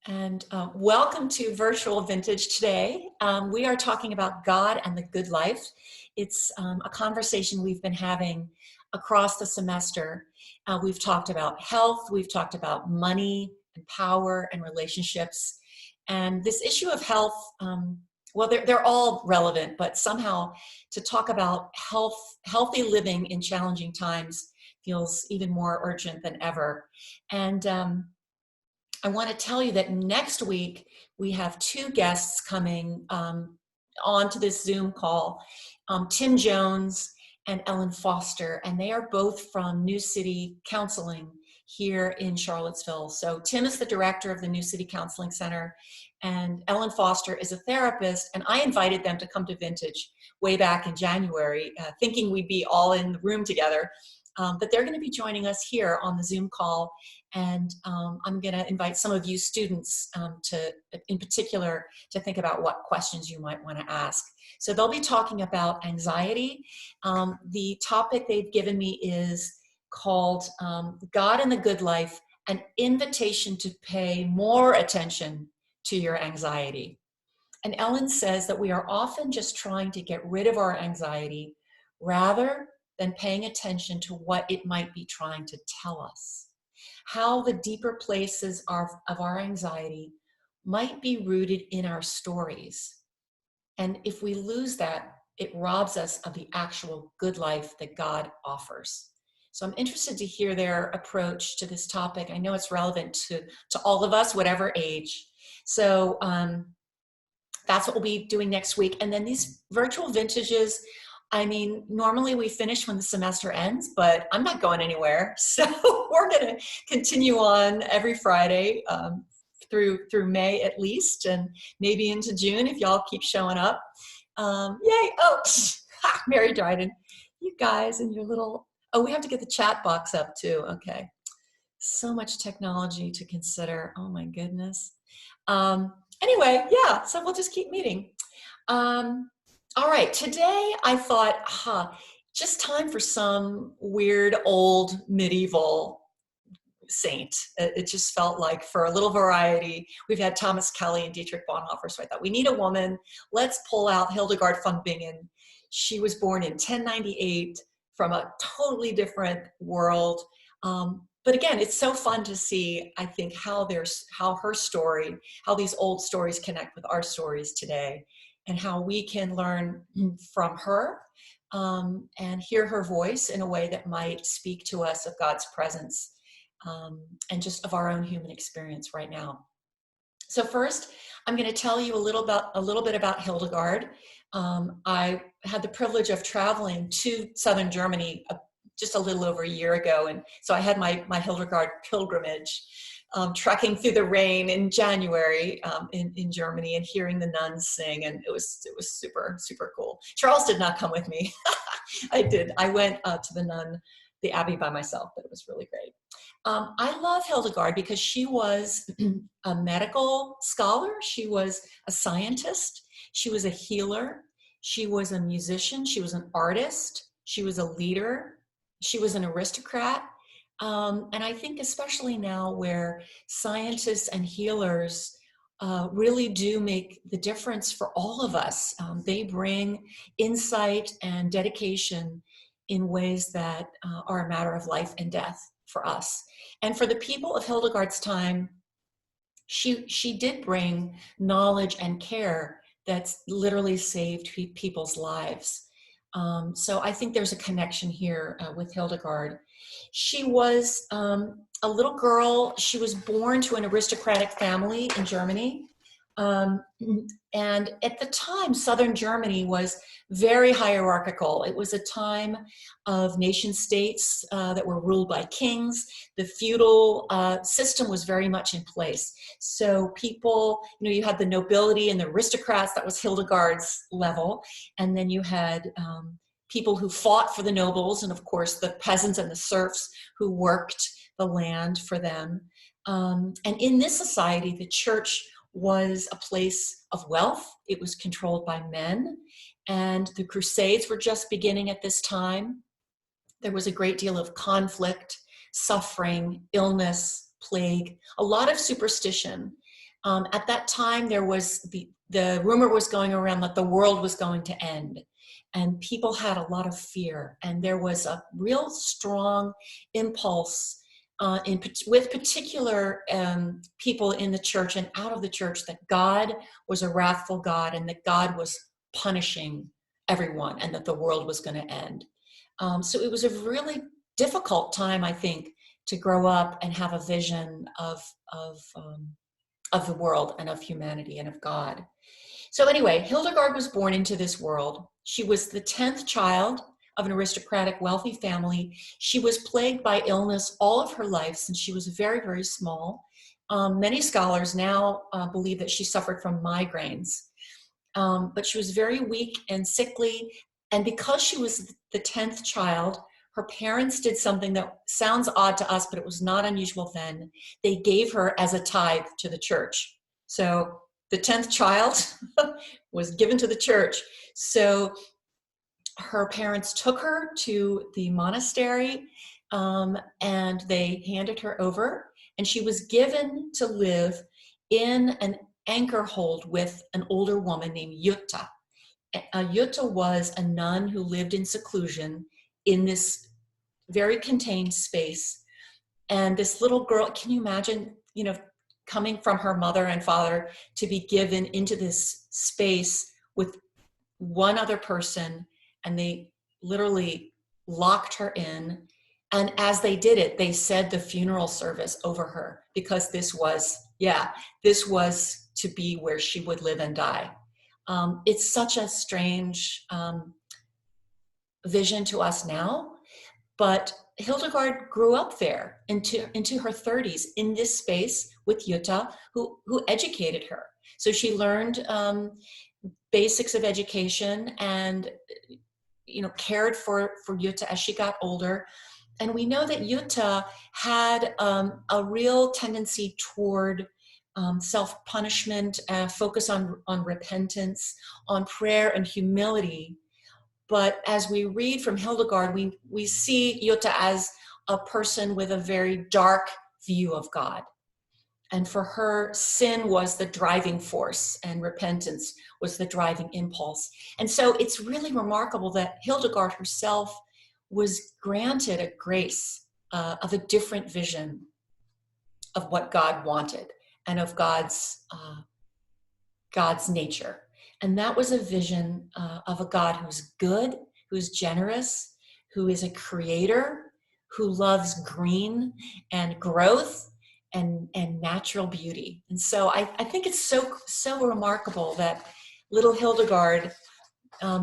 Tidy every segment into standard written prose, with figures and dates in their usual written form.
And welcome to Virtual Vintage today. We are talking about God and the good life. It's a conversation we've been having across the semester. We've talked about health, we've talked about money and power and relationships. And this issue of health, well, they're all relevant, but somehow to talk about healthy living in challenging times feels even more urgent than ever. And I want to tell you that next week we have two guests coming on to this Zoom call, Tim Jones and Ellen Foster, and they are both from New City Counseling here in Charlottesville. So Tim is the director of the New City Counseling Center, and Ellen Foster is a therapist, and I invited them to come to Vintage way back in January, thinking we'd be all in the room together. But they're going to be joining us here on the Zoom call, and I'm going to invite some of you students in particular, to think about what questions you might want to ask. So they'll be talking about anxiety. The topic they've given me is called God and the Good Life, an invitation to pay more attention to your anxiety. And Ellen says that we are often just trying to get rid of our anxiety rather than paying attention to what it might be trying to tell us. How the deeper places of our anxiety might be rooted in our stories. And if we lose that, it robs us of the actual good life that God offers. So I'm interested to hear their approach to this topic. I know it's relevant to all of us, whatever age. So that's what we'll be doing next week. And then these virtual vintages, I mean, normally we finish when the semester ends, but I'm not going anywhere. So we're going to continue on every Friday through May at least, and maybe into June if y'all keep showing up. Yay. Oh, Mary Dryden, you guys and your little, oh, we have to get the chat box up too. Okay. So much technology to consider. Oh my goodness. Anyway, yeah, so we'll just keep meeting. All right, today I thought, just time for some weird old medieval saint. It just felt like, for a little variety, we've had Thomas Kelly and Dietrich Bonhoeffer, so I thought we need a woman. Let's pull out Hildegard von Bingen. She was born in 1098 from a totally different world. But again, it's so fun to see, I think, how her story, how these old stories connect with our stories today, and how we can learn from her and hear her voice in a way that might speak to us of God's presence and just of our own human experience right now. So first, I'm going to tell you a little bit about Hildegard. I had the privilege of traveling to southern Germany just a little over a year ago, and so I had my Hildegard pilgrimage. Trekking through the rain in January in Germany and hearing the nuns sing, and it was super, super cool. Charles did not come with me. I did. I went to the abbey by myself, but it was really great. I love Hildegard because she was a medical scholar. She was a scientist. She was a healer. She was a musician. She was an artist. She was a leader. She was an aristocrat. And I think especially now where scientists and healers really do make the difference for all of us. They bring insight and dedication in ways that are a matter of life and death for us. And for the people of Hildegard's time, she did bring knowledge and care that's literally saved people's lives. So I think there's a connection here with Hildegard. She was a little girl. She was born to an aristocratic family in Germany. And at the time, southern Germany was very hierarchical. It was a time of nation states that were ruled by kings. The feudal system was very much in place. So people, you had the nobility and the aristocrats. That was Hildegard's level. And then you had people who fought for the nobles, and of course the peasants and the serfs who worked the land for them. And in this society, the church was a place of wealth. It was controlled by men, and the Crusades were just beginning at this time. There was a great deal of conflict, suffering, illness, plague, a lot of superstition. At that time, there was the rumor was going around that the world was going to end, and people had a lot of fear, and there was a real strong impulse with particular people in the church and out of the church that God was a wrathful God and that God was punishing everyone and that the world was going to end. So it was a really difficult time, I think, to grow up and have a vision of the world and of humanity and of God. So anyway, Hildegard was born into this world. She was the 10th child of an aristocratic, wealthy family. She was plagued by illness all of her life since she was very, very small. Many scholars now believe that she suffered from migraines, but she was very weak and sickly. And because she was the 10th child, her parents did something that sounds odd to us, but it was not unusual then. They gave her as a tithe to the church. So the 10th child was given to the church. So her parents took her to the monastery and they handed her over, and she was given to live in an anchor hold with an older woman named Jutta. Jutta was a nun who lived in seclusion in this very contained space. And this little girl, can you imagine, coming from her mother and father to be given into this space with one other person, and they literally locked her in. And as they did it, they said the funeral service over her, because this was to be where she would live and die. It's such a strange vision to us now, but Hildegard grew up there into her 30s in this space with Jutta, who educated her. So she learned basics of education and cared for Jutta as she got older. And we know that Jutta had a real tendency toward self-punishment, focus on repentance, on prayer and humility. But as we read from Hildegard, we see Jutta as a person with a very dark view of God. And for her, sin was the driving force and repentance was the driving impulse. And so it's really remarkable that Hildegard herself was granted a grace of a different vision of what God wanted and of God's nature. And that was a vision of a God who's good, who's generous, who is a creator, who loves green and growth and natural beauty. And so I think it's so remarkable that little Hildegard,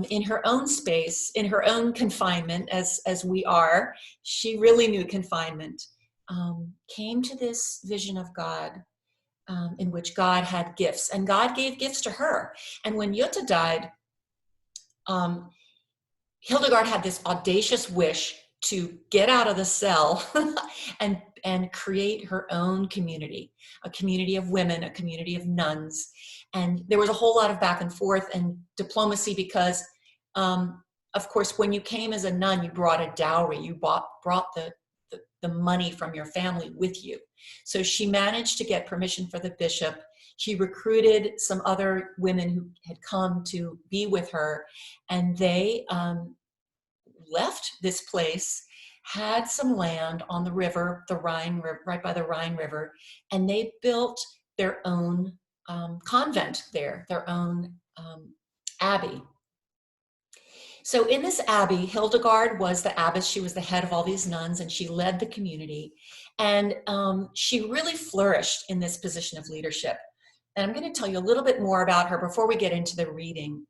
in her own space, in her own confinement, as we are, she really knew confinement, came to this vision of God, in which God had gifts, and God gave gifts to her. And when Jutta died, Hildegard had this audacious wish to get out of the cell and create her own community, a community of women, a community of nuns. And there was a whole lot of back and forth and diplomacy because, of course, when you came as a nun, you brought a dowry. You brought the money from your family with you. So she managed to get permission for the bishop. She recruited some other women who had come to be with her, and they left this place, had some land on the river, the Rhine, right by the Rhine River, and they built their own convent there, their own abbey. So in this abbey, Hildegard was the abbess. She was the head of all these nuns, and she led the community. And she really flourished in this position of leadership. And I'm going to tell you a little bit more about her before we get into the reading.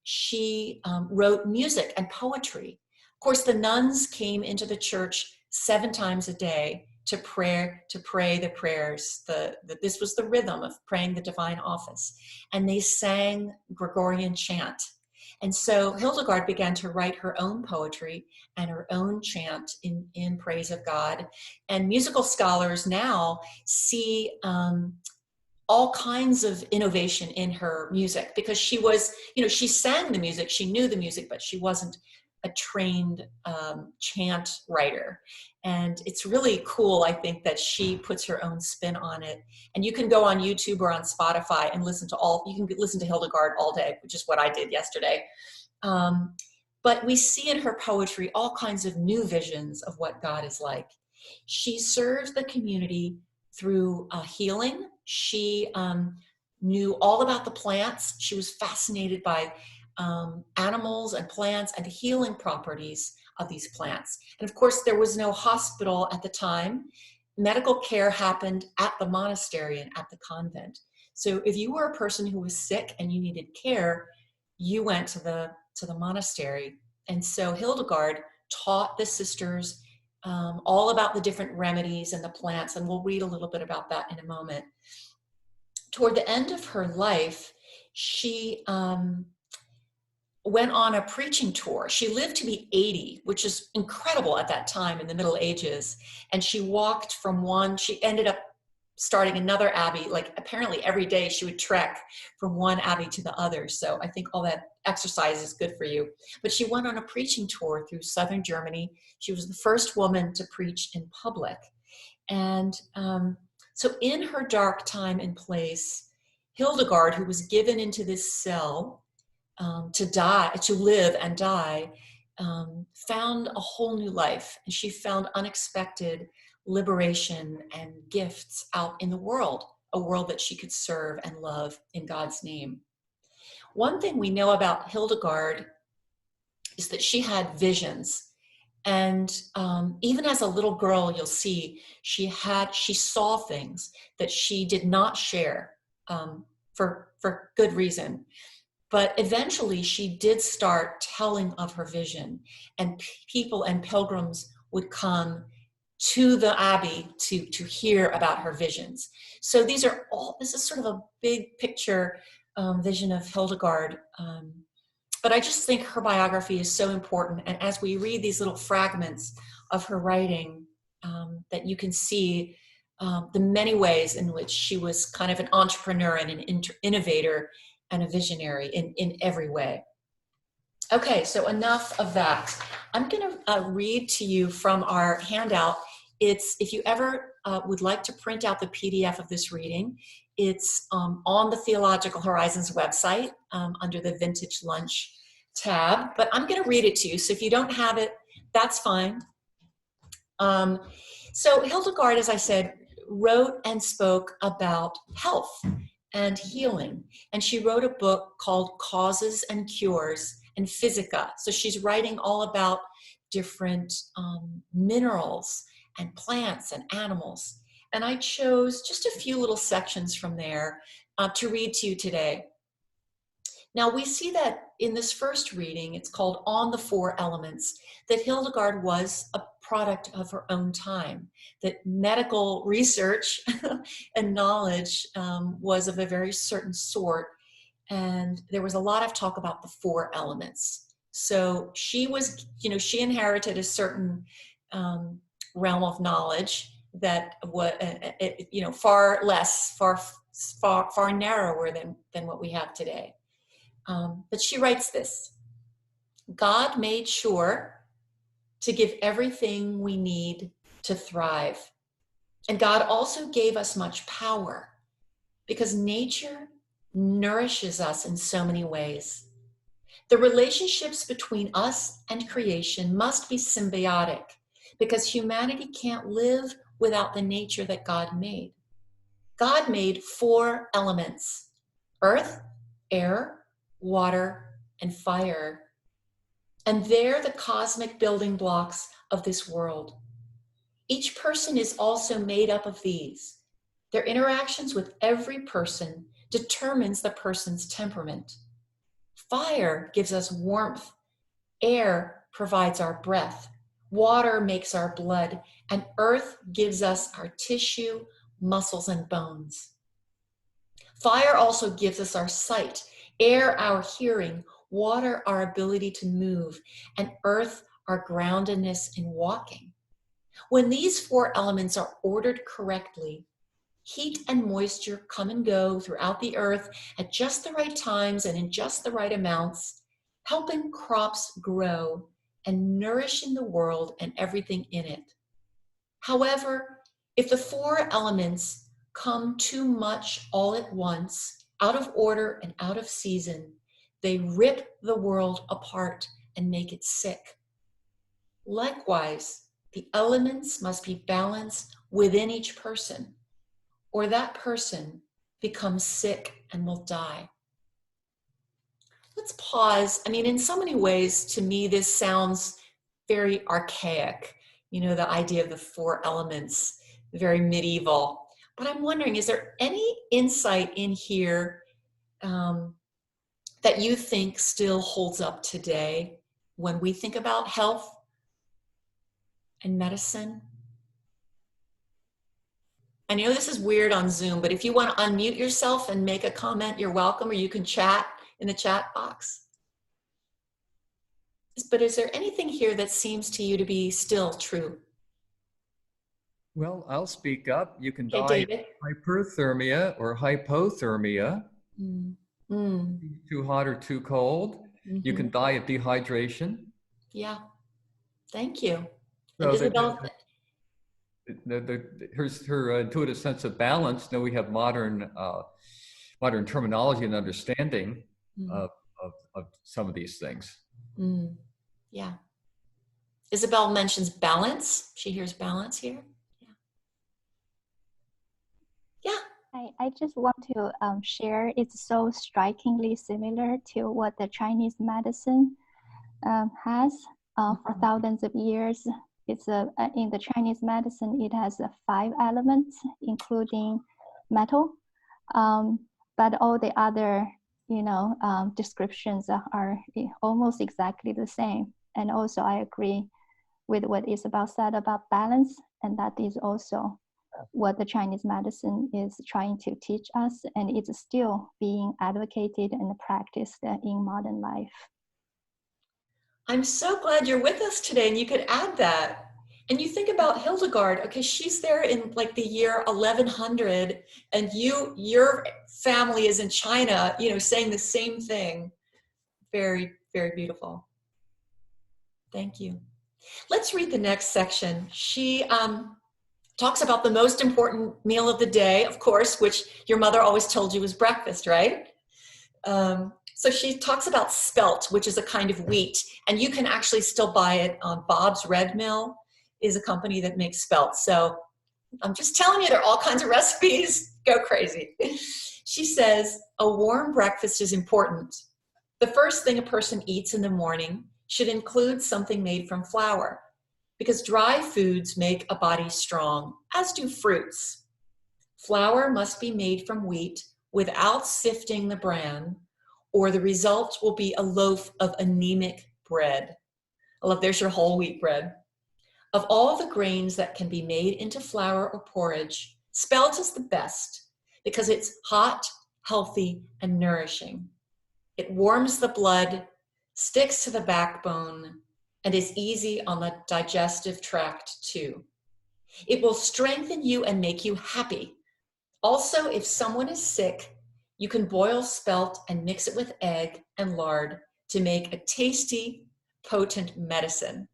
She wrote music and poetry. Of course, the nuns came into the church 7 times a day to pray the prayers. This was the rhythm of praying the divine office. And they sang Gregorian chant. And so Hildegard began to write her own poetry and her own chant in praise of God. And musical scholars now see all kinds of innovation in her music, because she was, she sang the music, she knew the music, but she wasn't a trained chant writer. And it's really cool, I think, that she puts her own spin on it. And you can go on YouTube or on Spotify and you can listen to Hildegard all day, which is what I did yesterday. But we see in her poetry all kinds of new visions of what God is like. She serves the community through healing. She knew all about the plants. She was fascinated by animals and plants and the healing properties of these plants. And of course, there was no hospital at the time. Medical care happened at the monastery and at the convent. So if you were a person who was sick and you needed care, you went to the monastery. And so Hildegard taught the sisters all about the different remedies and the plants, and we'll read a little bit about that in a moment. Toward the end of her life, she went on a preaching tour. She lived to be 80, which is incredible at that time in the Middle Ages. And she walked she ended up starting another abbey. Like apparently every day she would trek from one abbey to the other. So I think all that exercise is good for you. But she went on a preaching tour through southern Germany. She was the first woman to preach in public. And so in her dark time and place, Hildegard, who was given into this cell to live and die, found a whole new life. And she found unexpected liberation and gifts out in the world, a world that she could serve and love in God's name. One thing we know about Hildegard is that she had visions. And even as a little girl, you'll see she saw things that she did not share for good reason. But eventually she did start telling of her vision, and people and pilgrims would come to the abbey to hear about her visions. So this is sort of a big picture vision of Hildegard. But I just think her biography is so important. And as we read these little fragments of her writing, that you can see the many ways in which she was kind of an entrepreneur and an innovator and a visionary in every way. Okay, so enough of that. I'm going to read to you from our handout. If you ever would like to print out the PDF of this reading, it's on the Theological Horizons website under the Vintage Lunch tab, but I'm going to read it to you. So if you don't have it, that's fine. So Hildegard, as I said, wrote and spoke about health and healing. And she wrote a book called Causes and Cures and Physica. So she's writing all about different minerals and plants and animals. And I chose just a few little sections from there to read to you today. Now we see that in this first reading, it's called On the Four Elements, that Hildegard was a product of her own time, that medical research and knowledge was of a very certain sort. And there was a lot of talk about the four elements. So she inherited a certain realm of knowledge that was, far narrower than what we have today. But she writes this: God made sure to give everything we need to thrive. And God also gave us much power, because nature nourishes us in so many ways. The relationships between us and creation must be symbiotic, because humanity can't live without the nature that God made. God made four elements: earth, air, water, and fire. And they're the cosmic building blocks of this world. Each person is also made up of these. Their interactions with every person determines the person's temperament. Fire gives us warmth. Air provides our breath. Water makes our blood. And earth gives us our tissue, muscles, and bones. Fire also gives us our sight. Air, our hearing. Water, our ability to move. And earth, our groundedness in walking. When these four elements are ordered correctly, heat and moisture come and go throughout the earth at just the right times and in just the right amounts, helping crops grow and nourishing the world and everything in it. However, if the four elements come too much all at once, out of order and out of season, they rip the world apart and make it sick. Likewise, the elements must be balanced within each person, or that person becomes sick and will die. Let's pause. I mean, in so many ways, to me, this sounds very archaic. You know, the idea of the four elements, very medieval. But I'm wondering, is there any insight in here that you think still holds up today when we think about health and medicine? I know this is weird on Zoom, but if you want to unmute yourself and make a comment, you're welcome, or you can chat in the chat box. But is there anything here that seems to you to be still true? Well, I'll speak up. You can die David. of hyperthermia or hypothermia, too hot or too cold. You can die of dehydration. Yeah, thank you. So Isabel, here's her intuitive sense of balance. Now we have modern terminology and understanding of some of these things. Yeah. Isabel mentions balance. She hears balance here. Yeah. I just want to share, it's so strikingly similar to what the Chinese medicine has for thousands of years. It's in the Chinese medicine, it has 5 elements, including metal, but all the other, descriptions are almost exactly the same. And also I agree with what Isabel said about balance, and that is also what the Chinese medicine is trying to teach us, and it's still being advocated and practiced in modern life. I'm so glad you're with us today, and you could add that. And you think about Hildegard, okay, she's there in like the year 1100, and your family is in China, saying the same thing. Very, very beautiful. Thank you. Let's read the next section. She talks about the most important meal of the day, of course, which your mother always told you was breakfast, right? So she talks about spelt, which is a kind of wheat, and you can actually still buy it. Bob's Red Mill is a company that makes spelt. So I'm just telling you, there are all kinds of recipes. Go crazy. She says, a warm breakfast is important. The first thing a person eats in the morning should include something made from flour, because dry foods make a body strong, as do fruits. Flour must be made from wheat without sifting the bran, or the result will be a loaf of anemic bread. I love, there's your whole wheat bread. Of all the grains that can be made into flour or porridge, spelt is the best because it's hot, healthy, and nourishing. It warms the blood, sticks to the backbone, and is easy on the digestive tract too. It will strengthen you and make you happy. Also, if someone is sick, you can boil spelt and mix it with egg and lard to make a tasty, potent medicine.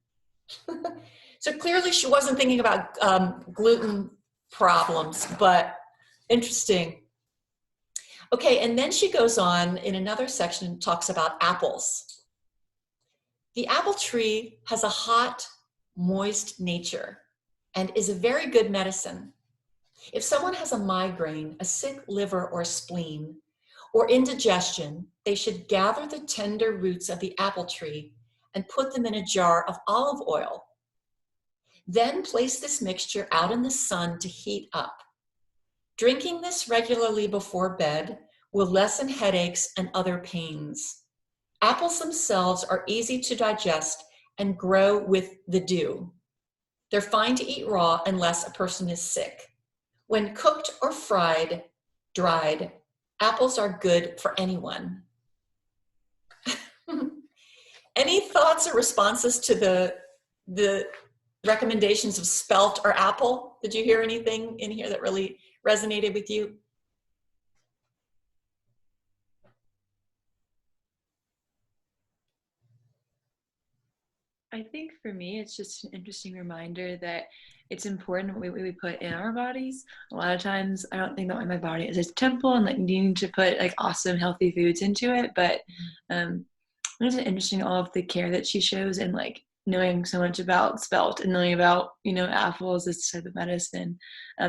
So clearly she wasn't thinking about gluten problems, but interesting. Okay, and then she goes on in another section and talks about apples. The apple tree has a hot, moist nature and is a very good medicine. If someone has a migraine, a sick liver or spleen, or indigestion, they should gather the tender roots of the apple tree and put them in a jar of olive oil. Then place this mixture out in the sun to heat up. Drinking this regularly before bed will lessen headaches and other pains. Apples themselves are easy to digest and grow with the dew. They're fine to eat raw unless a person is sick. When cooked or fried, dried, apples are good for anyone. Any thoughts or responses to the recommendations of spelt or apple? Did you hear anything in here that really resonated with you? I think for me, it's just an interesting reminder that it's important what we put in our bodies. A lot of times, I don't think that my body is a temple and like needing to put like awesome, healthy foods into it. But it's interesting all of the care that she shows and like knowing so much about spelt and knowing about, apples, this type of medicine,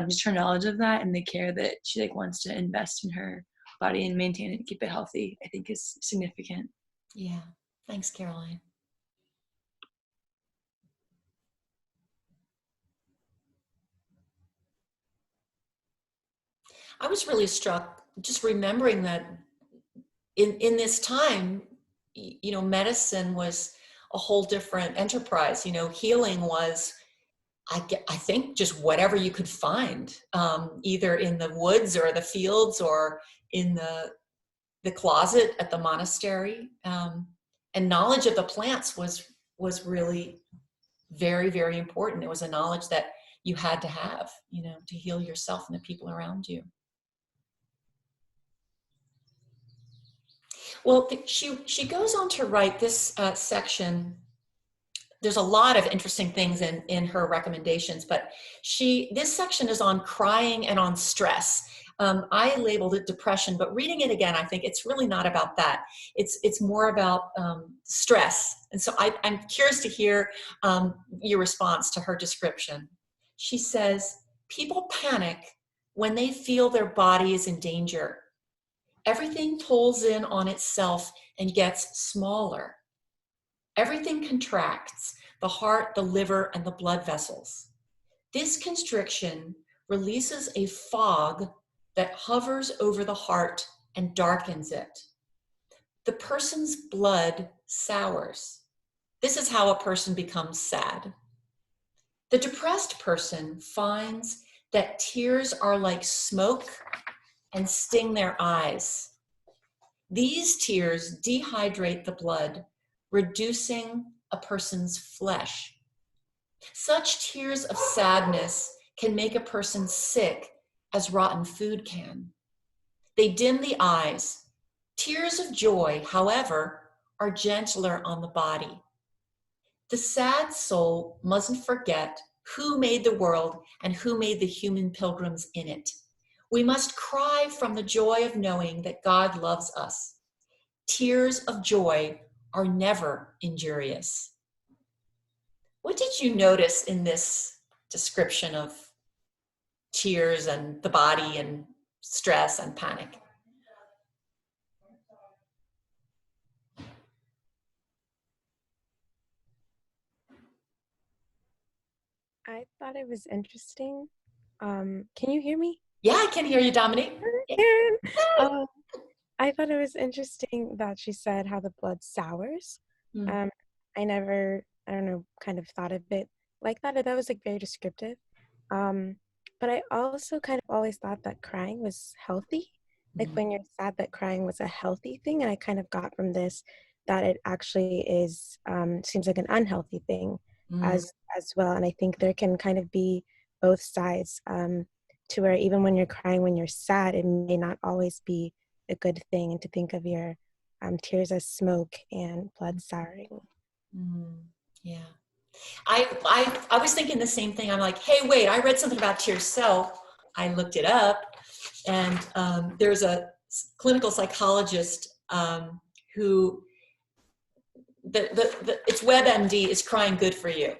just her knowledge of that and the care that she like wants to invest in her body and maintain it and keep it healthy, I think is significant. Yeah. Thanks, Caroline. I was really struck just remembering that in this time, medicine was a whole different enterprise. Healing was, I think, just whatever you could find, either in the woods or the fields or in the closet at the monastery. And knowledge of the plants was really very, very important. It was a knowledge that you had to have, to heal yourself and the people around you. Well, she goes on to write this section. There's a lot of interesting things in her recommendations, but this section is on crying and on stress. I labeled it depression, but reading it again, I think it's really not about that. It's more about stress. And so I'm curious to hear your response to her description. She says, people panic when they feel their body is in danger. Everything pulls in on itself and gets smaller. Everything contracts, the heart, the liver, and the blood vessels. This constriction releases a fog that hovers over the heart and darkens it. The person's blood sours. This is how a person becomes sad. The depressed person finds that tears are like smoke and sting their eyes. These tears dehydrate the blood, reducing a person's flesh. Such tears of sadness can make a person sick as rotten food can. They dim the eyes. Tears of joy, however, are gentler on the body. The sad soul mustn't forget who made the world and who made the human pilgrims in it. We must cry from the joy of knowing that God loves us. Tears of joy are never injurious. What did you notice in this description of tears and the body and stress and panic? I thought it was interesting. Can you hear me? Yeah, I can hear you, Dominique. I thought it was interesting that she said how the blood sours. I never, kind of thought of it like that. That was like very descriptive. But I also kind of always thought that crying was healthy. Like when you're sad, that crying was a healthy thing. And I kind of got from this that it actually is, seems like an unhealthy thing as well. And I think there can kind of be both sides, to where even when you're crying, when you're sad, it may not always be a good thing, and to think of your tears as smoke and blood souring. Yeah. I was thinking the same thing. I'm like, hey, wait, I read something about tears. So I looked it up, and there's a clinical psychologist who its WebMD is Crying Good for You.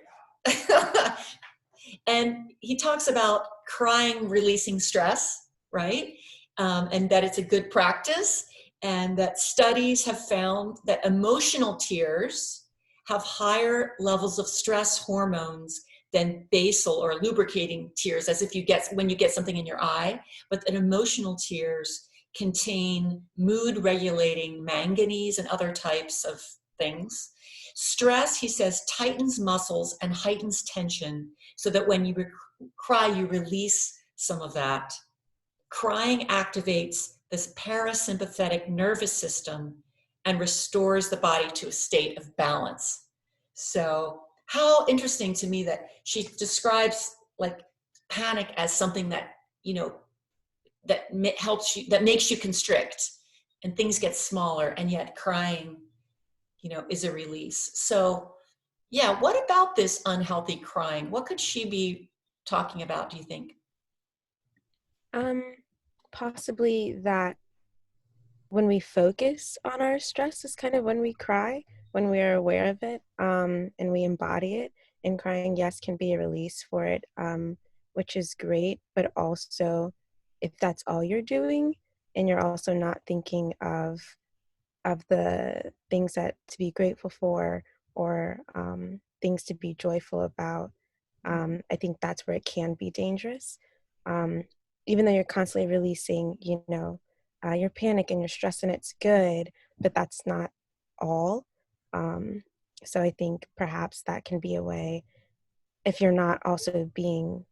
And he talks about crying releasing stress, right? And that it's a good practice, and that studies have found that emotional tears have higher levels of stress hormones than basal or lubricating tears, as if when you get something in your eye, but that emotional tears contain mood regulating manganese and other types of things. Stress, he says, tightens muscles and heightens tension, so that when you cry, you release some of that. Crying activates this parasympathetic nervous system and restores the body to a state of balance. So how interesting to me that she describes like panic as something that, that helps you, that makes you constrict and things get smaller, and yet crying, is a release. So Yeah, what about this unhealthy crying? What could she be talking about, do you think? Possibly that when we focus on our stress is kind of when we cry, when we are aware of it, and we embody it. And crying, yes, can be a release for it, which is great. But also, if that's all you're doing, and you're also not thinking of the things that to be grateful for, or things to be joyful about, I think that's where it can be dangerous. Um, Even though you're constantly releasing, your panic and your stress, and it's good, but that's not all. Um, so I think perhaps that can be a way, if you're not also being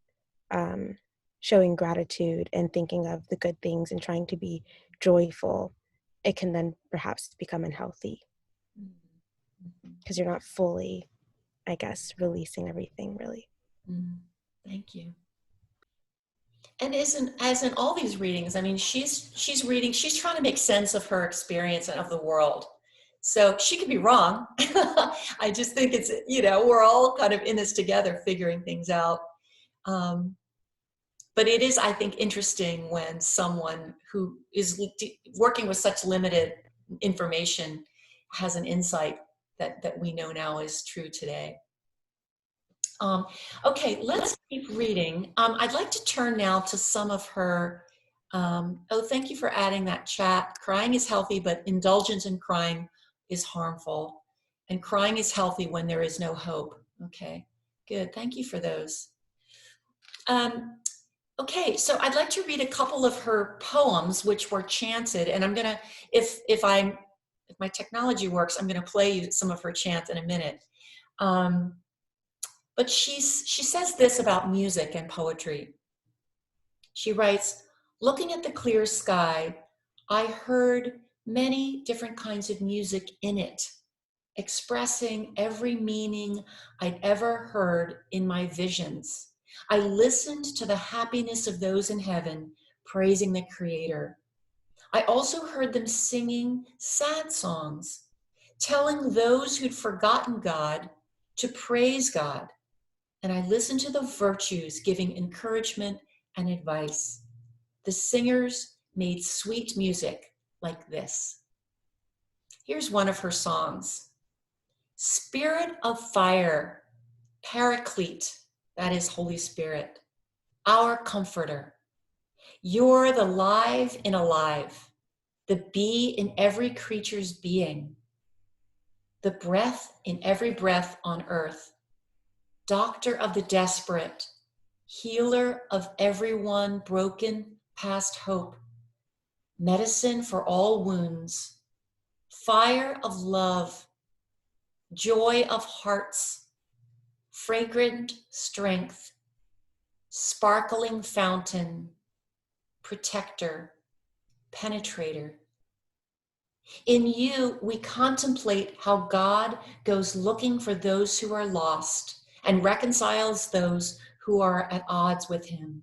um, showing gratitude and thinking of the good things and trying to be joyful, it can then perhaps become unhealthy because you're not fully, I guess, releasing everything really. Thank you. And as in all these readings, I mean, she's reading, she's trying to make sense of her experience and of the world. So she could be wrong. I just think it's, we're all kind of in this together, figuring things out. But it is, I think, interesting when someone who is working with such limited information has an insight that we know now is true today. Okay, let's keep reading. I'd like to turn now to some of her, thank you for adding that chat. Crying is healthy, but indulgence in crying is harmful. And crying is healthy when there is no hope. Okay, good, thank you for those. Okay, so I'd like to read a couple of her poems, which were chanted, and I'm gonna, if my technology works, I'm gonna play you some of her chants in a minute. But she says this about music and poetry. She writes, looking at the clear sky, I heard many different kinds of music in it, expressing every meaning I'd ever heard in my visions. I listened to the happiness of those in heaven, praising the Creator. I also heard them singing sad songs, telling those who'd forgotten God to praise God. And I listened to the virtues giving encouragement and advice. The singers made sweet music like this. Here's one of her songs. Spirit of fire, Paraclete, that is Holy Spirit, our comforter. You're the live in alive, the bee in every creature's being, the breath in every breath on earth, doctor of the desperate, healer of everyone broken past hope, medicine for all wounds, fire of love, joy of hearts, fragrant strength, sparkling fountain, protector, penetrator. In you, we contemplate how God goes looking for those who are lost and reconciles those who are at odds with him.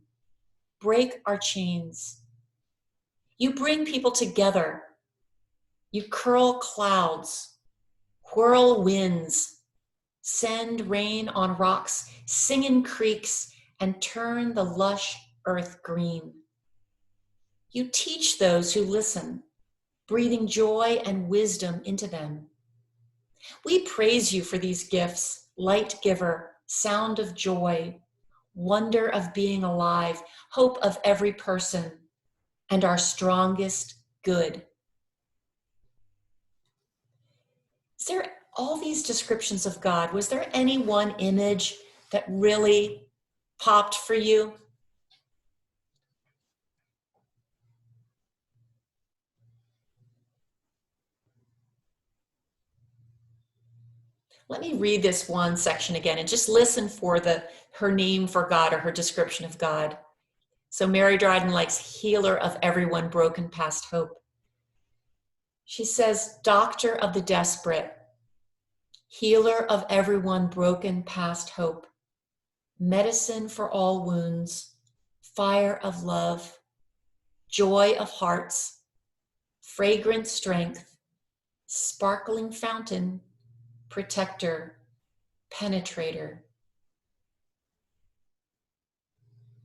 Break our chains. You bring people together. You curl clouds, whirl winds, send rain on rocks, sing in creeks, and turn the lush earth green. You teach those who listen, breathing joy and wisdom into them. We praise you for these gifts, light giver, sound of joy, wonder of being alive, hope of every person, and our strongest good. Is there all these descriptions of God? Was there any one image that really popped for you? Let me read this one section again and just listen for her name for God or her description of God. So Mary Dryden likes healer of everyone broken past hope. She says, doctor of the desperate, healer of everyone broken past hope, medicine for all wounds, fire of love, joy of hearts, fragrant strength, sparkling fountain, protector, penetrator.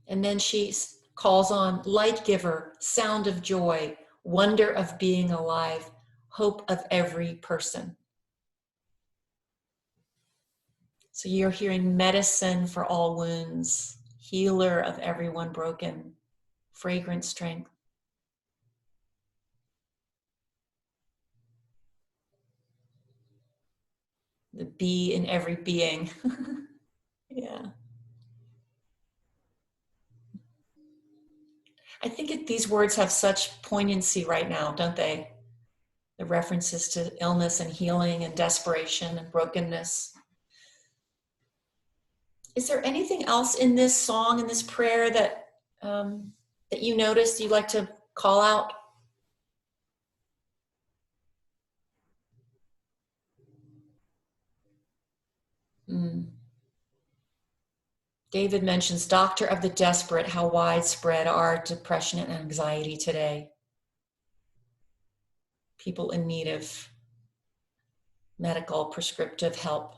And then she calls on light giver, sound of joy, wonder of being alive, hope of every person. So you're hearing medicine for all wounds, healer of everyone broken, fragrant strength. The bee in every being. Yeah. I think these words have such poignancy right now, don't they? The references to illness and healing and desperation and brokenness. Is there anything else in this song, in this prayer that that you noticed you'd like to call out? David mentions, doctor of the desperate, how widespread are depression and anxiety today. People in need of medical prescriptive help.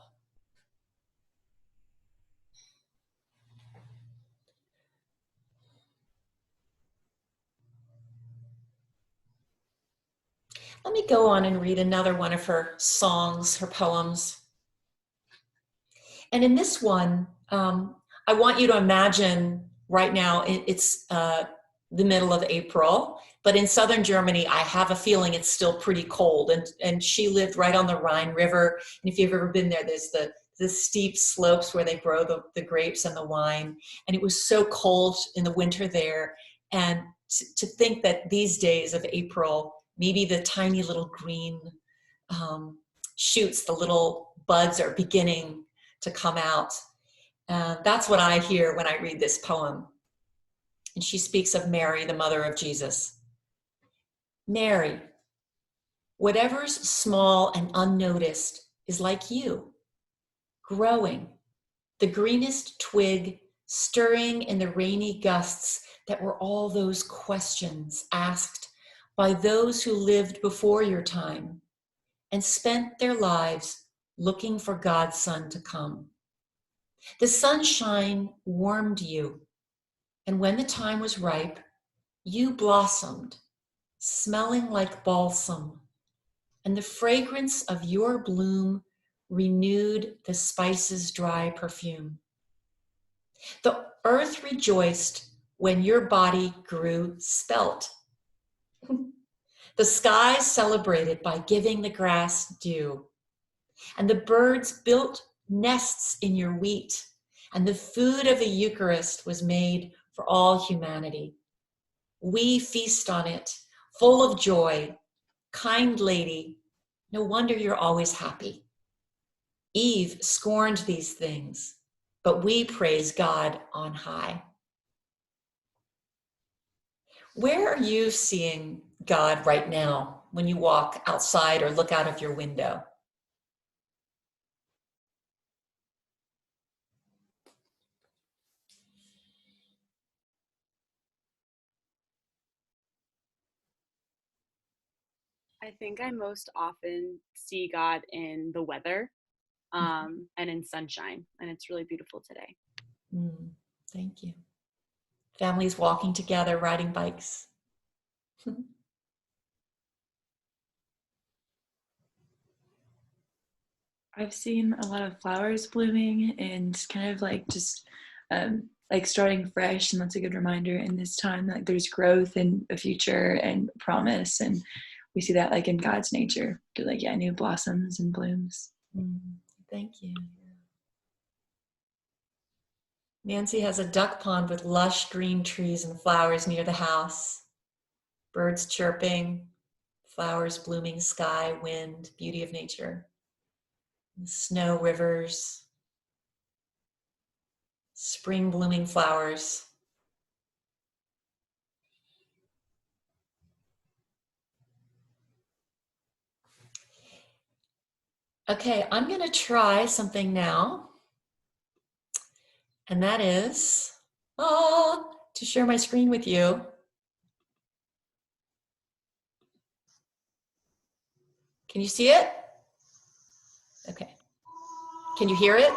Let me go on and read another one of her songs, her poems. And in this one, I want you to imagine right now, it's the middle of April, but in southern Germany, I have a feeling it's still pretty cold. And she lived right on the Rhine River. And if you've ever been there, there's the steep slopes where they grow the grapes and the wine. And it was so cold in the winter there. And to think that these days of April, maybe the tiny little green shoots, the little buds are beginning to come out. That's what I hear when I read this poem. And she speaks of Mary, the mother of Jesus. Mary, whatever's small and unnoticed is like you, growing, the greenest twig stirring in the rainy gusts that were all those questions asked by those who lived before your time and spent their lives looking for God's Son to come. The sunshine warmed you, and when the time was ripe, you blossomed, smelling like balsam, and the fragrance of your bloom renewed the spice's dry perfume. The earth rejoiced when your body grew spelt. The sky celebrated by giving the grass dew, and the birds built nests in your wheat, and the food of the Eucharist was made for all humanity. We feast on it, full of joy. Kind lady, no wonder you're always happy. Eve scorned these things, but we praise God on high. Where are you seeing God right now when you walk outside or look out of your window? I think I most often see God in the weather and in sunshine, and it's really beautiful today. Thank you. Families walking together, riding bikes. I've seen a lot of flowers blooming and kind of like just like starting fresh, and that's a good reminder in this time that there's growth and a future and promise, and we see that like in God's nature, to like new blossoms and blooms. Thank you. Nancy has a duck pond with lush green trees and flowers near the house. Birds chirping, flowers blooming, sky, wind, beauty of nature. Snow, rivers, spring blooming flowers. Okay, I'm going to try something now. And that is to share my screen with you. Can you see it? Okay. Can you hear it?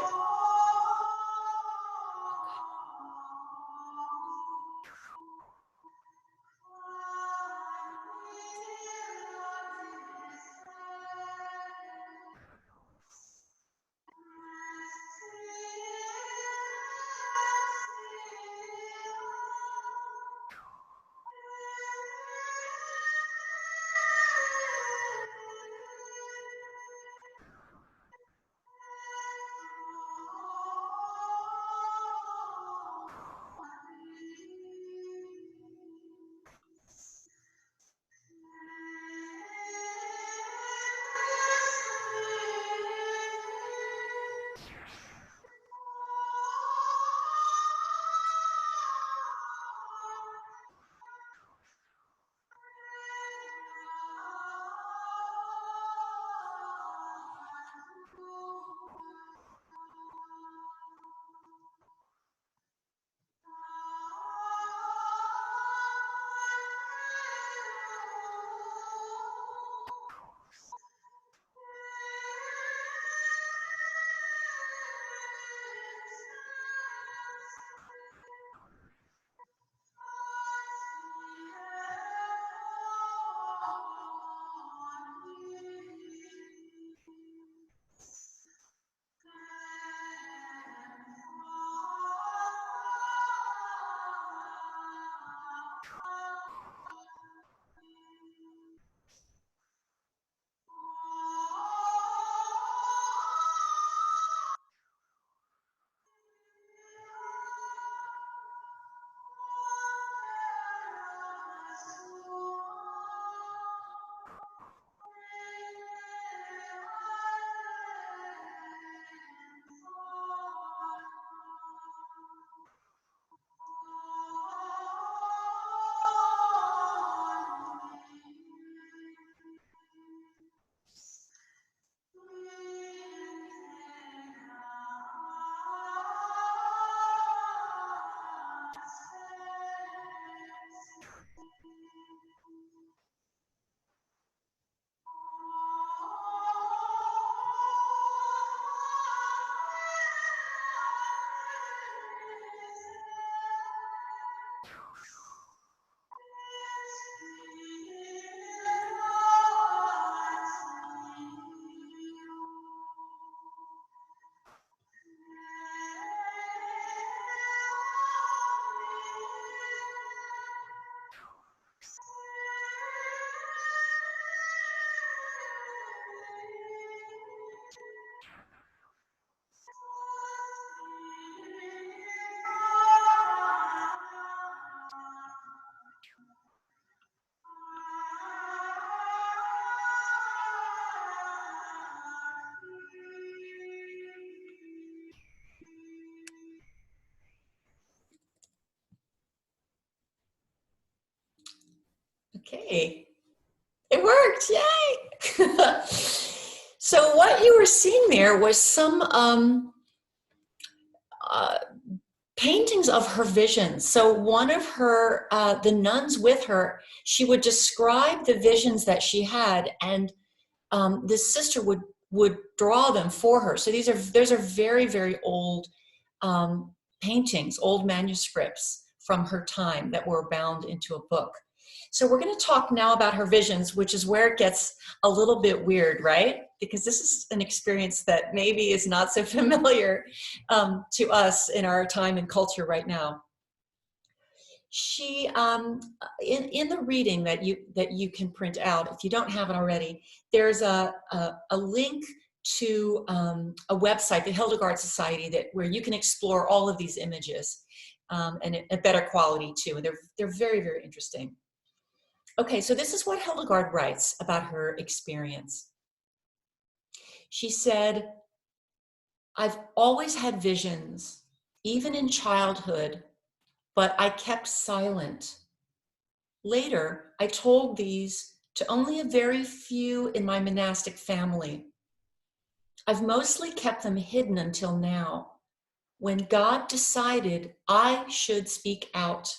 Okay, it worked, yay! So what you were seeing there was some paintings of her visions. So one of her, the nuns with her, she would describe the visions that she had, and this sister would draw them for her. So those are very, very old paintings, old manuscripts from her time that were bound into a book. So we're going to talk now about her visions, which is where it gets a little bit weird, right? Because this is an experience that maybe is not so familiar to us in our time and culture right now. She, in the reading that you can print out, if you don't have it already, there's a link to a website, the Hildegard Society, where you can explore all of these images and a better quality too. And they're very, very interesting. Okay, so this is what Hildegard writes about her experience. She said, "I've always had visions, even in childhood, but I kept silent. Later, I told these to only a very few in my monastic family. I've mostly kept them hidden until now, when God decided I should speak out.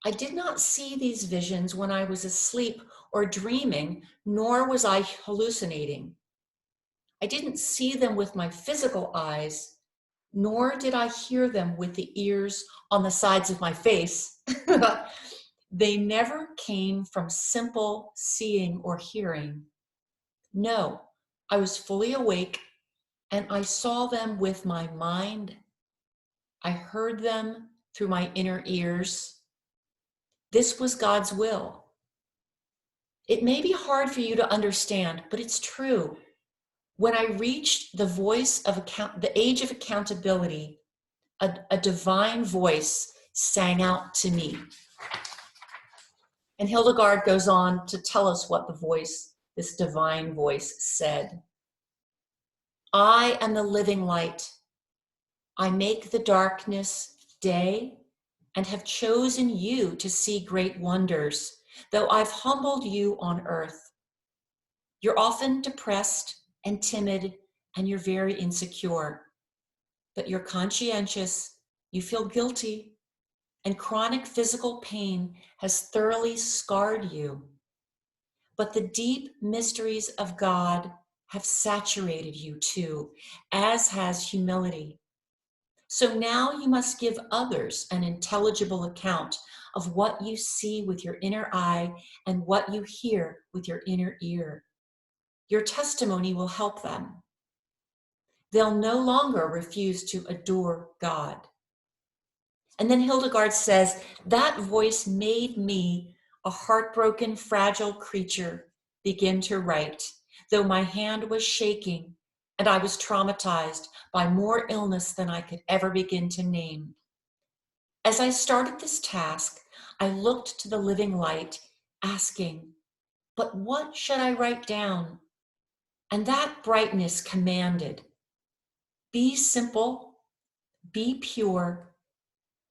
I did not see these visions when I was asleep or dreaming, nor was I hallucinating. I didn't see them with my physical eyes, nor did I hear them with the ears on the sides of my face. They never came from simple seeing or hearing. No, I was fully awake and I saw them with my mind. I heard them through my inner ears. This was God's will. It may be hard for you to understand, but it's true. When I reached the the age of accountability, a divine voice sang out to me. And Hildegard goes on to tell us what this divine voice said. I am the living light. I make the darkness day and have chosen you to see great wonders, though I've humbled you on earth. You're often depressed and timid, and you're very insecure, but you're conscientious, you feel guilty, and chronic physical pain has thoroughly scarred you. But the deep mysteries of God have saturated you too, as has humility. So now you must give others an intelligible account of what you see with your inner eye and what you hear with your inner ear. Your testimony will help them. They'll no longer refuse to adore God. And then Hildegard says, that voice made me, a heartbroken, fragile creature, begin to write, though my hand was shaking and I was traumatized by more illness than I could ever begin to name. As I started this task, I looked to the living light, asking, but what should I write down? And that brightness commanded, be simple, be pure,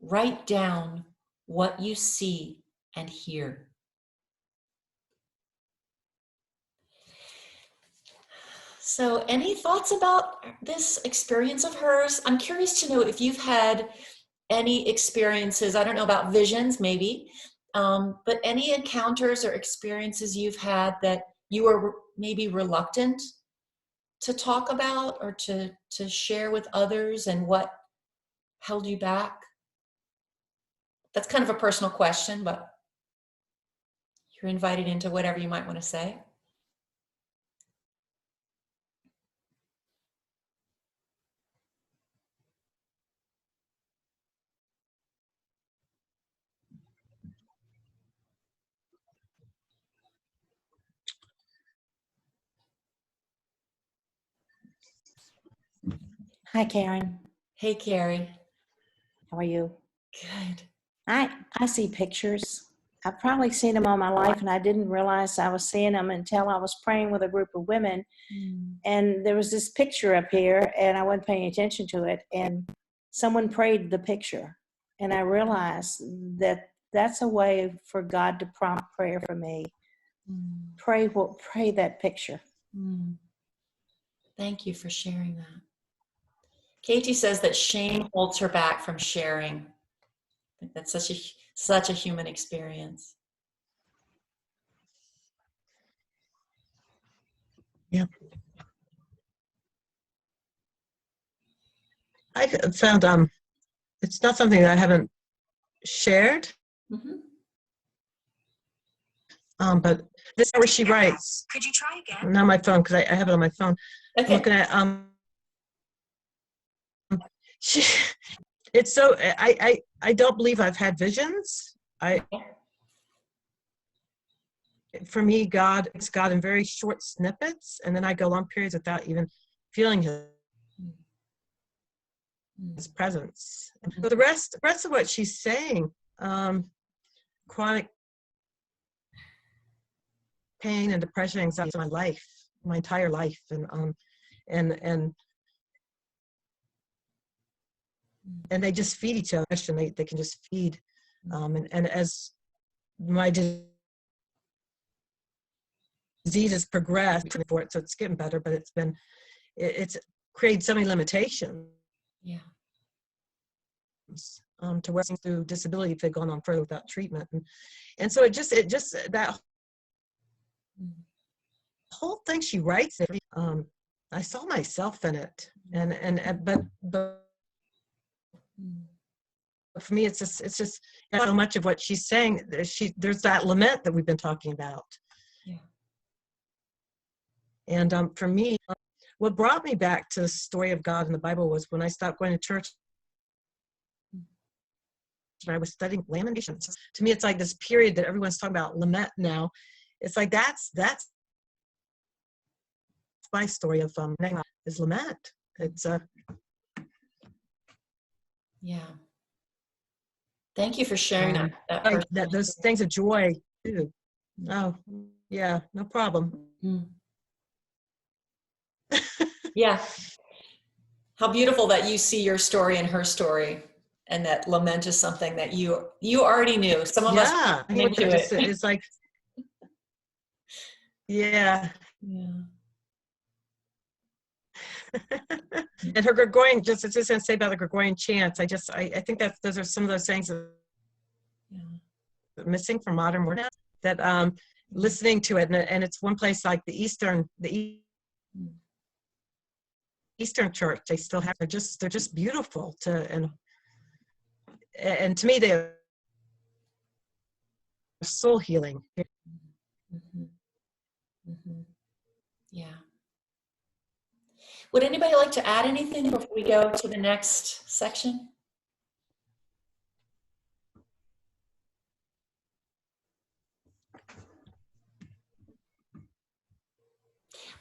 write down what you see and hear. So any thoughts about this experience of hers? I'm curious to know if you've had any experiences, I don't know about visions maybe, but any encounters or experiences you've had that you were maybe reluctant to talk about or to share with others, and what held you back? That's kind of a personal question, but you're invited into whatever you might want to say. Hi, Karen. Hey, Carrie. How are you? Good. I see pictures. I've probably seen them all my life, and I didn't realize I was seeing them until I was praying with a group of women. And there was this picture up here, and I wasn't paying attention to it. And someone prayed the picture. And I realized that that's a way for God to prompt prayer for me. Pray that picture. Thank you for sharing that. Katie says that shame holds her back from sharing. I think that's such a human experience. Yeah. I found it's not something that I haven't shared. But this is where she writes. Could you try again? Not my phone, because I have it on my phone. Okay. I'm looking at it's so I don't believe I've had visions. For me, it's God in very short snippets, and then I go long periods without even feeling his presence. So the rest of what she's saying, chronic pain and depression, anxiety, my life, my entire life, and they just feed each other. They can just feed, and as my disease has progressed for it, so it's getting better, but it's created so many limitations. Yeah. To working through disability if they'd gone on further without treatment, and so it just that whole thing she writes there, I saw myself in it, but for me, it's just so much of what she's saying. There's that lament that we've been talking about. Yeah. And for me, what brought me back to the story of God in the Bible was when I stopped going to church and I was studying Lamentations. To me, it's like this period that everyone's talking about, lament now. It's like that's my story of is lament. It's Yeah. Thank you for sharing that. that those things of joy too. Oh, yeah, no problem. Mm. Yeah. How beautiful that you see your story and her story, and that lament is something that you already knew. Some of us into it. It's like, yeah. Yeah. And her Gregorian, just going to say about the Gregorian chants, I think that those are some of those things that are missing from modern world, that listening to it, and it's one place like the Eastern Church, they still have, they're just beautiful and to me they're soul healing. Mm-hmm. Mm-hmm. Yeah. Would anybody like to add anything before we go to the next section?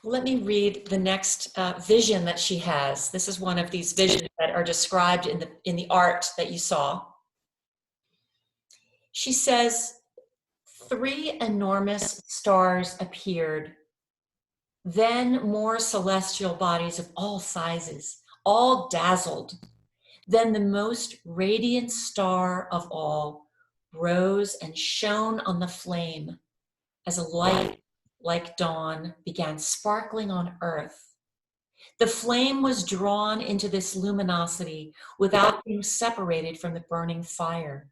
Let me read the next vision that she has. This is one of these visions that are described in the art that you saw. She says, 3 enormous stars appeared, then more celestial bodies of all sizes, all dazzled. Then the most radiant star of all rose and shone on the flame as a light like dawn began sparkling on earth. The flame was drawn into this luminosity without being separated from the burning fire.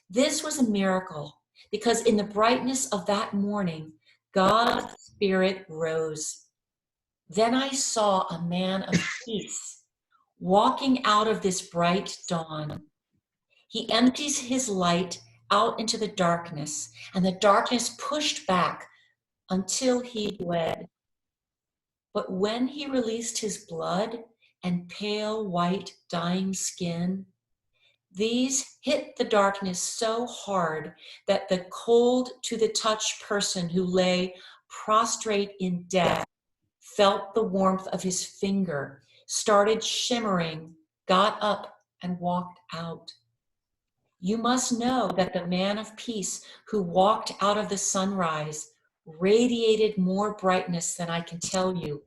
This was a miracle because in the brightness of that morning, God's Spirit rose. Then I saw a man of peace walking out of this bright dawn. He empties his light out into the darkness, and the darkness pushed back until he bled. But when he released his blood and pale white dying skin, these hit the darkness so hard that the cold to the touch person who lay prostrate in death felt the warmth of his finger, started shimmering, got up and walked out. You must know that the man of peace who walked out of the sunrise radiated more brightness than I can tell you.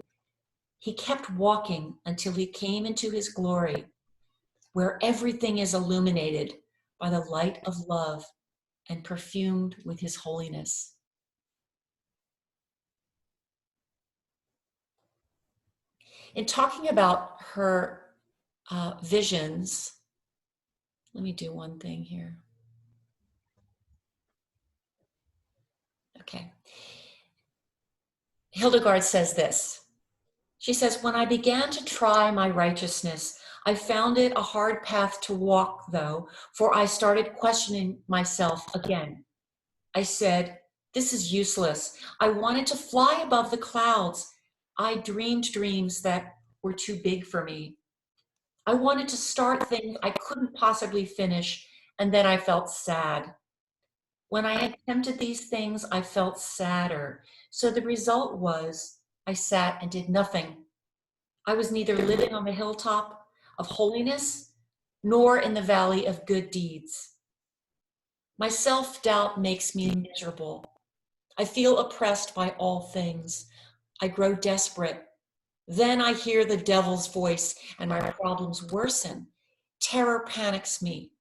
He kept walking until he came into his glory, where everything is illuminated by the light of love and perfumed with his holiness. In talking about her visions, let me do one thing here. Okay. Hildegard says this. She says, when I began to try my righteousness, I found it a hard path to walk, though, for I started questioning myself again. I said, this is useless. I wanted to fly above the clouds. I dreamed dreams that were too big for me. I wanted to start things I couldn't possibly finish, and then I felt sad. When I attempted these things, I felt sadder. So the result was I sat and did nothing. I was neither living on the hilltop of holiness nor in the valley of good deeds. My self-doubt makes me miserable. I feel oppressed by all things. I grow desperate. Then I hear the devil's voice and my problems worsen. Terror panics me.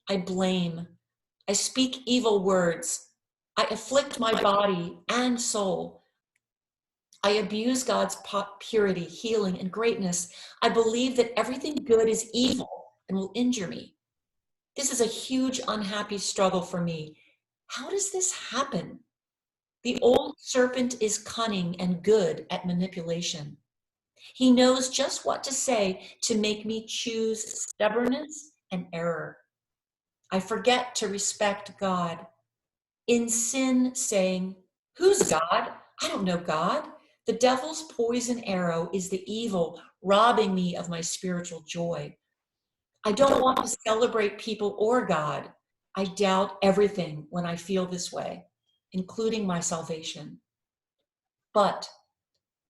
I blame. I speak evil words. I afflict my body and soul. I abuse God's purity, healing, and greatness. I believe that everything good is evil and will injure me. This is a huge, unhappy struggle for me. How does this happen? The old serpent is cunning and good at manipulation. He knows just what to say to make me choose stubbornness and error. I forget to respect God. In sin, saying, "Who's God? I don't know God." The devil's poison arrow is the evil robbing me of my spiritual joy. I don't want to celebrate people or God. I doubt everything when I feel this way, including my salvation. But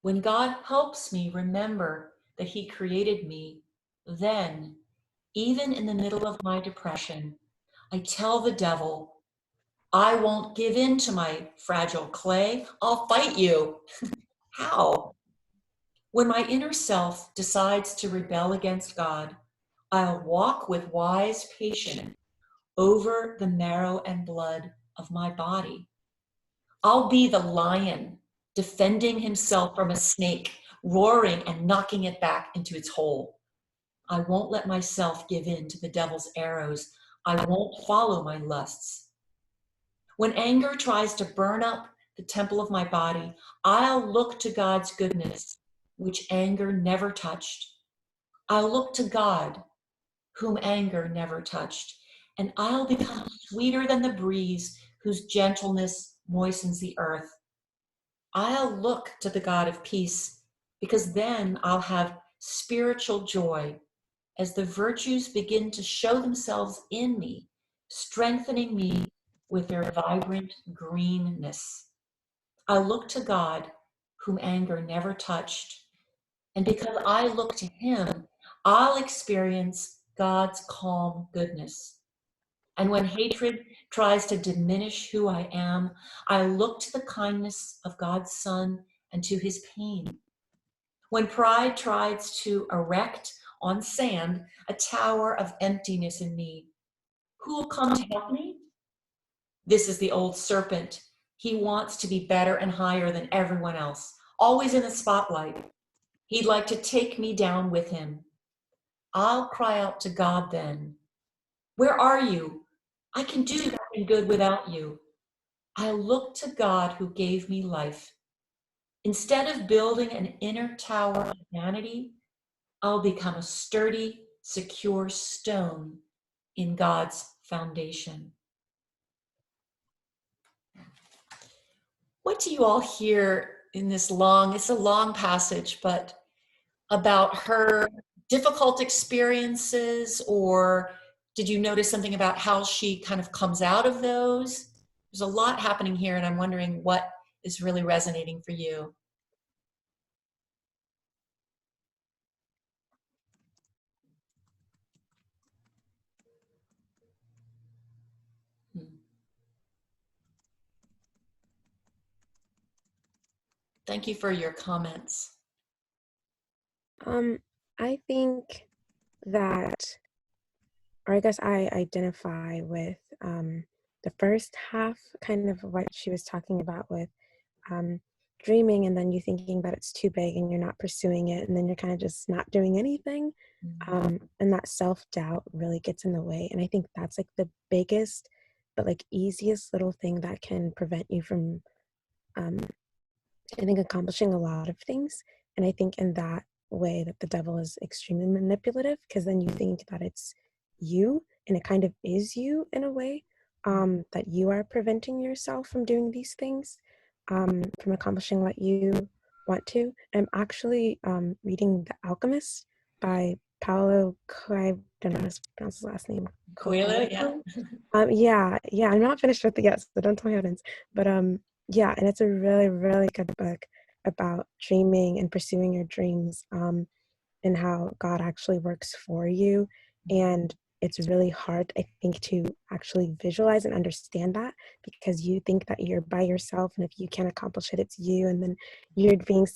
when God helps me remember that He created me, then, even in the middle of my depression, I tell the devil, "I won't give in to my fragile clay. I'll fight you." How? When my inner self decides to rebel against God, I'll walk with wise patience over the marrow and blood of my body. I'll be the lion defending himself from a snake, roaring and knocking it back into its hole. I won't let myself give in to the devil's arrows. I won't follow my lusts. When anger tries to burn up the temple of my body, I'll look to God's goodness, which anger never touched. I'll look to God, whom anger never touched, and I'll become sweeter than the breeze whose gentleness moistens the earth. I'll look to the God of peace, because then I'll have spiritual joy as the virtues begin to show themselves in me, strengthening me with their vibrant greenness. I'll look to God, whom anger never touched, and because I look to Him, I'll experience God's calm goodness. And when hatred tries to diminish who I am, I look to the kindness of God's Son and to His pain. When pride tries to erect on sand a tower of emptiness in me, who will come to help me? This is the old serpent. He wants to be better and higher than everyone else, always in the spotlight. He'd like to take me down with him. I'll cry out to God then, "Where are you? I can do nothing good without you." I'll look to God who gave me life. Instead of building an inner tower of vanity, I'll become a sturdy, secure stone in God's foundation. What do you all hear in this it's a long passage, but about her difficult experiences, or did you notice something about how she kind of comes out of those? There's a lot happening here, and I'm wondering what is really resonating for you. Thank you for your comments. I think that, or I guess I identify with the first half, kind of what she was talking about with dreaming, and then you thinking that it's too big and you're not pursuing it, and then you're kind of just not doing anything. And that self-doubt really gets in the way. And I think that's like the biggest, but like easiest little thing that can prevent you from, I think, accomplishing a lot of things. And I think in that way that the devil is extremely manipulative, because then you think that it's you, and it kind of is you in a way, that you are preventing yourself from doing these things, from accomplishing what you want to. I'm actually reading The Alchemist by Paulo Coelho. I don't know how to pronounce his last name. Coelho, yeah. Yeah, I'm not finished with it yet, so don't tell me how it ends. But yeah, and it's a really, really good book about dreaming and pursuing your dreams, and how God actually works for you. And it's really hard, I think, to actually visualize and understand that, because you think that you're by yourself, and if you can't accomplish it, it's you, and then you're being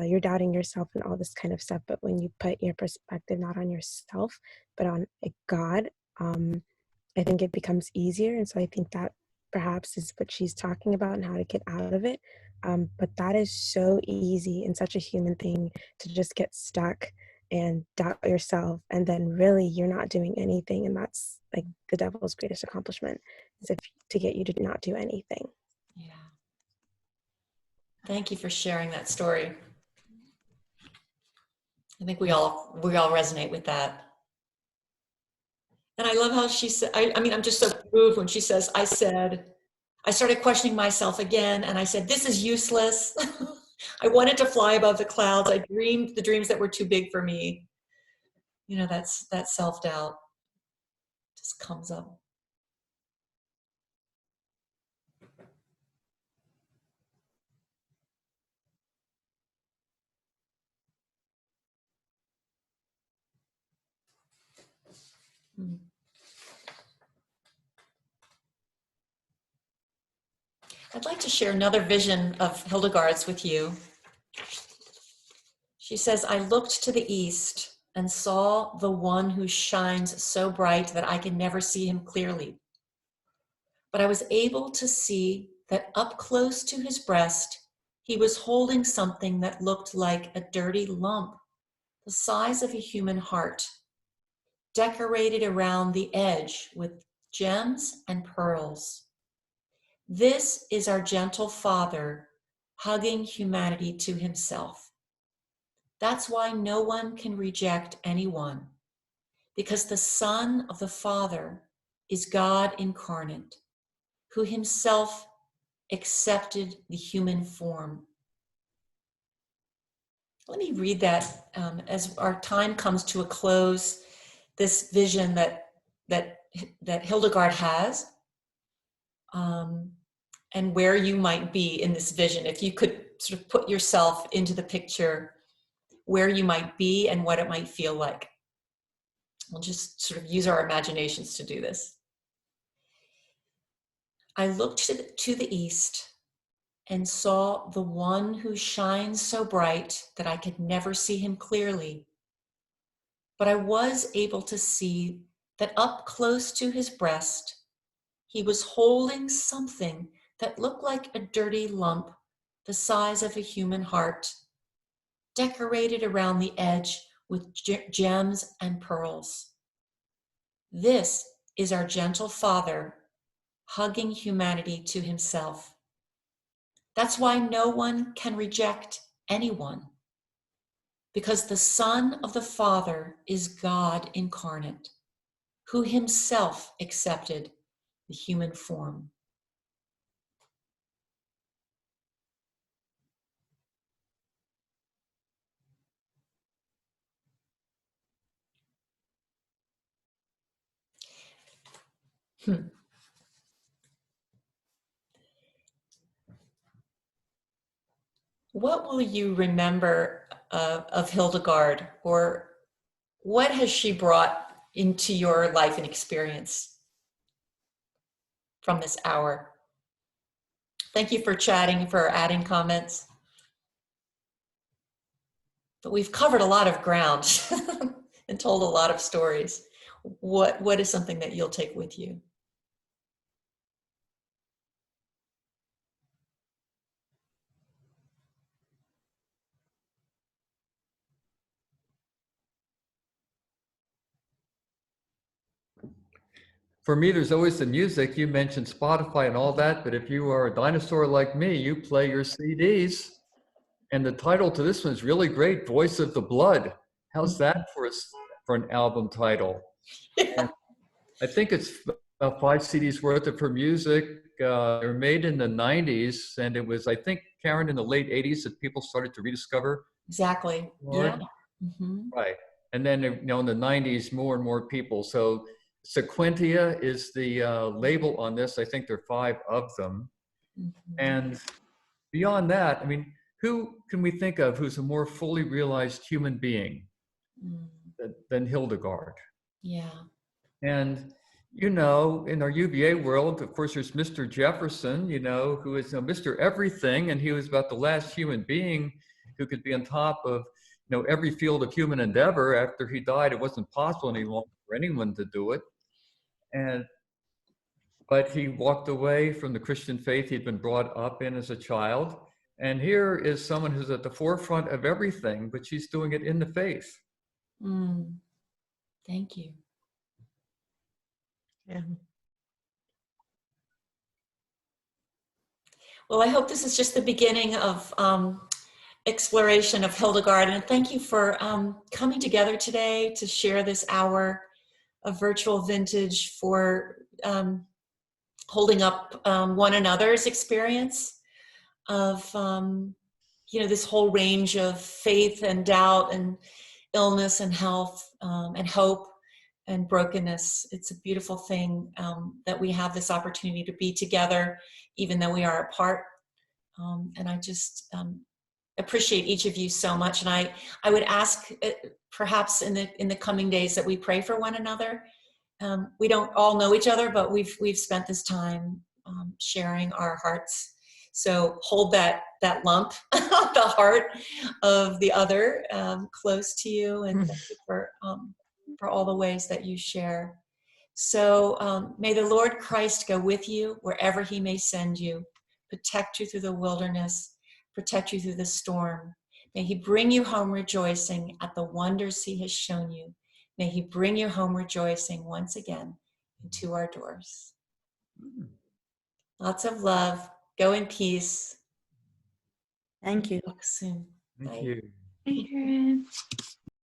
you're doubting yourself and all this kind of stuff. But when you put your perspective not on yourself, but on God, I think it becomes easier. And so I think that perhaps is what she's talking about and how to get out of it. But that is so easy and such a human thing, to just get stuck and doubt yourself, and then really you're not doing anything. And that's like the devil's greatest accomplishment, is to get you to not do anything. Yeah. Thank you for sharing that story. I think we all resonate with that. And I love how she said, I mean, I'm just so moved when she says, I started questioning myself again, and I said, this is useless. I wanted to fly above the clouds. I dreamed the dreams that were too big for me. You know, that self-doubt just comes up. I'd like to share another vision of Hildegard's with you. She says, I looked to the east and saw the one who shines so bright that I can never see him clearly. But I was able to see that up close to his breast, he was holding something that looked like a dirty lump, the size of a human heart, decorated around the edge with gems and pearls. This is our gentle Father hugging humanity to himself. That's why no one can reject anyone, because the Son of the Father is God incarnate, who himself accepted the human form. Let me read that as our time comes to a close, this vision that Hildegard has, and where you might be in this vision. If you could sort of put yourself into the picture, where you might be and what it might feel like. We'll just sort of use our imaginations to do this. I looked to the east and saw the one who shines so bright that I could never see him clearly. But I was able to see that up close to his breast, he was holding something that looked like a dirty lump the size of a human heart, decorated around the edge with gems and pearls. This is our gentle Father hugging humanity to himself. That's why no one can reject anyone, because the Son of the Father is God incarnate, who himself accepted the human form. What will you remember of Hildegard, or what has she brought into your life and experience from this hour? Thank you for chatting, for adding comments. But we've covered a lot of ground and told a lot of stories. What is something that you'll take with you? For me, there's always the music. You mentioned Spotify and all that, but if you are a dinosaur like me, you play your CDs. And the title to this one is really great, Voice of the Blood. How's that for an album title? Yeah. I think it's 5 CDs worth of her music. They were made in the 90s, and it was, I think, Karen, in the late 80s that people started to rediscover. Exactly. Yeah. Mm-hmm. Right. And then, in the 90s, more and more people. So Sequentia is the label on this. I think there are 5 of them. Mm-hmm. And beyond that, I mean, who can we think of who's a more fully realized human being than Hildegard? Yeah. And, in our UVA world, of course, there's Mr. Jefferson, who is Mr. Everything, and he was about the last human being who could be on top of, every field of human endeavor. After he died, it wasn't possible any longer for anyone to do it. But he walked away from the Christian faith he'd been brought up in as a child. And here is someone who's at the forefront of everything, but she's doing it in the faith. Thank you. Yeah. Well, I hope this is just the beginning of exploration of Hildegard, and thank you for coming together today to share this hour of virtual vintage, for holding up one another's experience of this whole range of faith and doubt and illness and health and hope and brokenness. It's a beautiful thing that we have this opportunity to be together, even though we are apart. And I just appreciate each of you so much. And I would ask, perhaps in the coming days, that we pray for one another. We don't all know each other, but we've spent this time sharing our hearts. So hold that lump, the heart of the other, close to you, and thank you for all the ways that you share. So may the Lord Christ go with you wherever he may send you, protect you through the wilderness, protect you through the storm. May he bring you home rejoicing at the wonders he has shown you. May he bring you home rejoicing once again into our doors. Lots of love. Go in peace. Thank you. Talk soon. Thank Bye. you. Adrian.